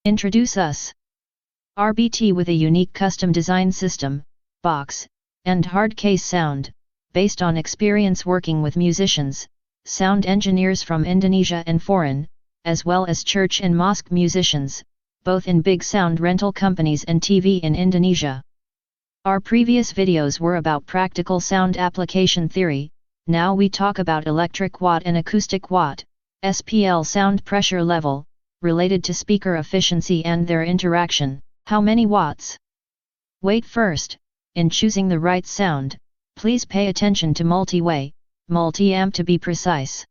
Introduce us. RBT with a unique custom design system, box, and hard case sound, based on experience working with musicians, sound engineers from Indonesia and foreign, as well as church and mosque musicians, both in big sound rental companies and TV in Indonesia. Our previous videos were about practical sound application theory. Now we talk about electric watt and acoustic watt, SPL sound pressure level, related to speaker efficiency and their interaction. How many watts? Wait, first, in choosing the right sound, please pay attention to multi-way, multi-amp to be precise.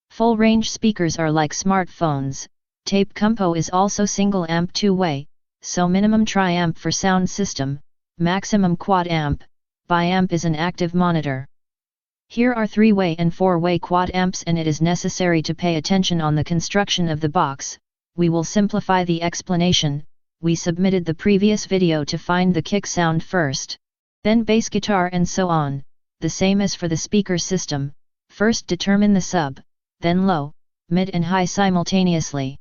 Full-range speakers are like smartphones. Tape compo is also single amp two-way, so minimum tri-amp for sound system, maximum quad amp, bi-amp is an active monitor. Here are three-way and four-way quad amps, and it is necessary to pay attention on the construction of the box. We will simplify the explanation. We submitted the previous video to find the kick sound first, then bass guitar and so on, the same as for the speaker system. First determine the sub, then low, mid and high simultaneously.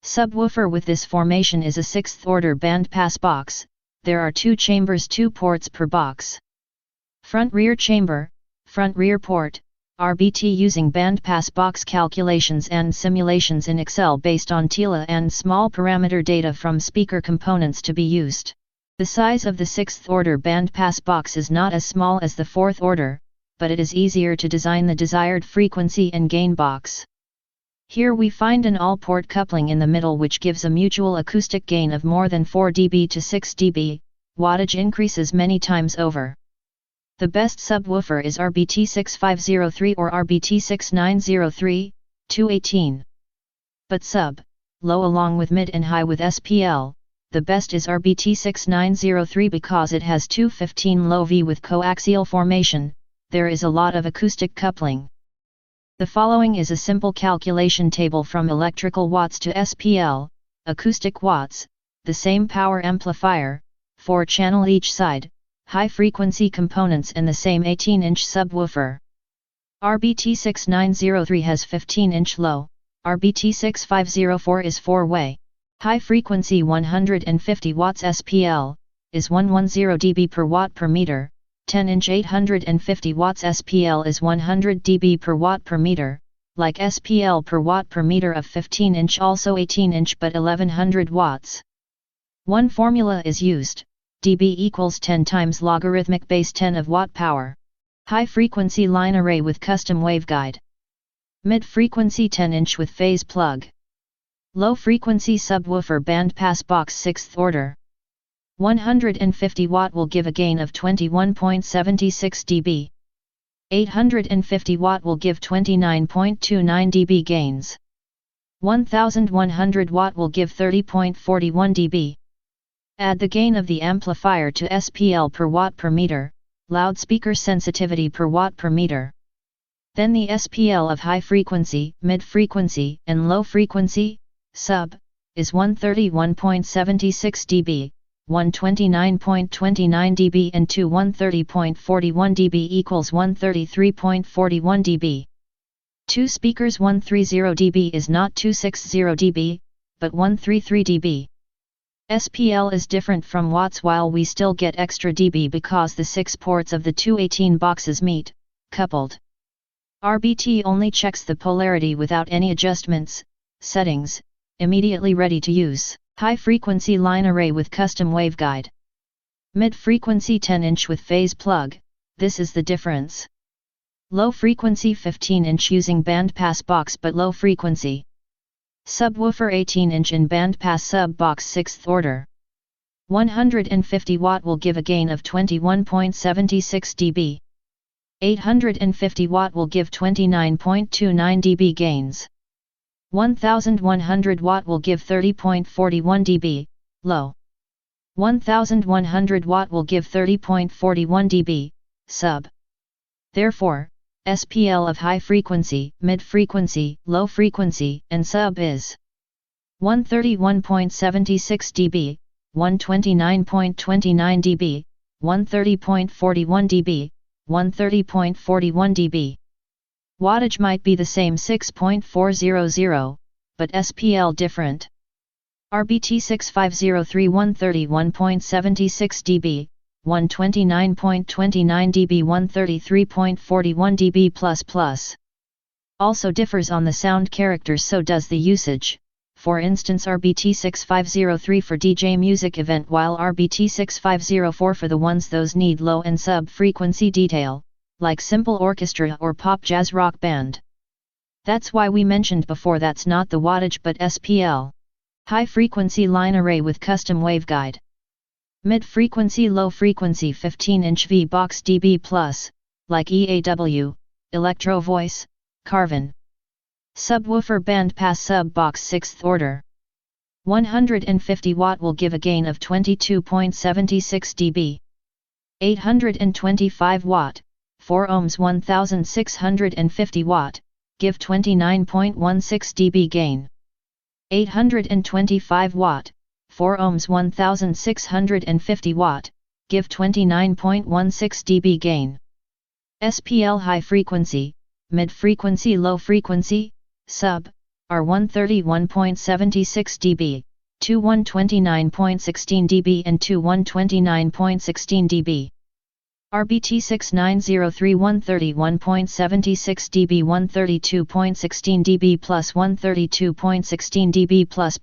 Subwoofer with this formation is a 6th order bandpass box. There are 2 chambers, 2 ports per box. Front-rear chamber, front-rear port, RBT using bandpass box calculations and simulations in Excel based on TILA and small parameter data from speaker components to be used. The size of the 6th order bandpass box is not as small as the 4th order, but it is easier to design the desired frequency and gain box. Here we find an all-port coupling in the middle which gives a mutual acoustic gain of more than 4 dB to 6 dB, wattage increases many times over. The best subwoofer is RBT 6503 or RBT 6903, 218. But sub, low along with mid and high with SPL, the best is RBT 6903 because it has 215 low V with coaxial formation. There is a lot of acoustic coupling. The following is a simple calculation table from electrical watts to SPL, acoustic watts, the same power amplifier, 4 channel each side, high frequency components and the same 18-inch subwoofer. RBT 6903 has 15-inch low, RBT 6504 is 4-way. High frequency 150 watts SPL, is 110 dB per watt per meter. 10-inch 850 watts SPL is 100 dB per watt per meter, like SPL per watt per meter of 15-inch, also 18-inch but 1100 watts. One formula is used, dB equals 10 times logarithmic base 10 of watt power. High frequency line array with custom waveguide. Mid frequency 10-inch with phase plug. Low frequency subwoofer bandpass box 6th order. 150 watt will give a gain of 21.76 dB. 850 watt will give 29.29 dB gains. 1100 watt will give 30.41 dB. Add the gain of the amplifier to SPL per watt per meter, loudspeaker sensitivity per watt per meter. Then the SPL of high frequency, mid frequency, and low frequency, sub, is 131.76 dB. 129.29 dB and 130.41 dB equals 133.41 dB. 2 speakers 130 dB is not 260 dB, but 133 dB. SPL is different from watts while we still get extra dB because the 6 ports of the 218 boxes meet, coupled. RBT only checks the polarity without any adjustments, settings, immediately ready to use. High frequency line array with custom waveguide. Mid frequency 10-inch with phase plug, this is the difference. Low frequency 15-inch using bandpass box but low frequency. Subwoofer 18-inch in bandpass sub box 6th order. 150 watt will give a gain of 21.76 dB. 850 watt will give 29.29 dB gains. 1100 watt will give 30.41 dB, low. 1100 watt will give 30.41 dB, sub. Therefore, SPL of high frequency, mid frequency, low frequency, and sub is 131.76 dB, 129.29 dB, 130.41 dB, 130.41 dB. Wattage might be the same 6.400, but SPL different. RBT6503 131.76 dB, 129.29 dB 133.41 dB++. Also differs on the sound characters, so does the usage. For instance, RBT6503 for DJ music event, while RBT6504 for the ones those need low and sub-frequency detail, like simple orchestra or pop jazz rock band. That's why we mentioned before that's not the wattage but SPL. High frequency line array with custom waveguide. Mid frequency low frequency 15-inch V box dB+, like EAW, Electro Voice, Carvin. Subwoofer band pass sub box 6th order. 150 watt will give a gain of 22.76 dB. 825 watt, 4 ohms 1650 watt, give 29.16 dB gain. 825 watt, 4 ohms 1650 watt, give 29.16 dB gain. SPL high frequency, mid frequency low frequency, sub, are 131.76 dB, 129.16 dB and 129.16 dB. RBT6903 131.76 dB 132.16 dB plus 132.16 dB plus.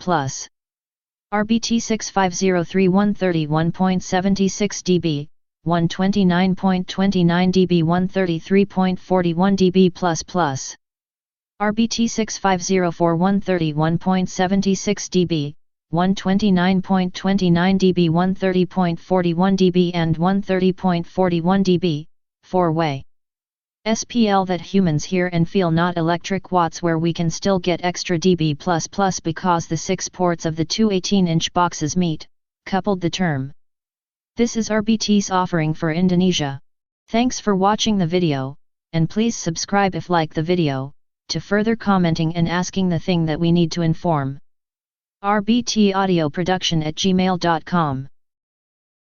RBT6503 131.76 dB, 129.29 dB 133.41 dB plus. RBT6504 131.76 dB, 129.29 dB 130.41 dB and 130.41 dB, 4-way. SPL that humans hear and feel, not electric watts where we can still get extra dB++ because the 6 ports of the two 18-inch boxes meet, coupled the term. This is RBT's offering for Indonesia. Thanks for watching the video, and please subscribe if like the video, to further commenting and asking the thing that we need to inform. RBT Audio Production @gmail.com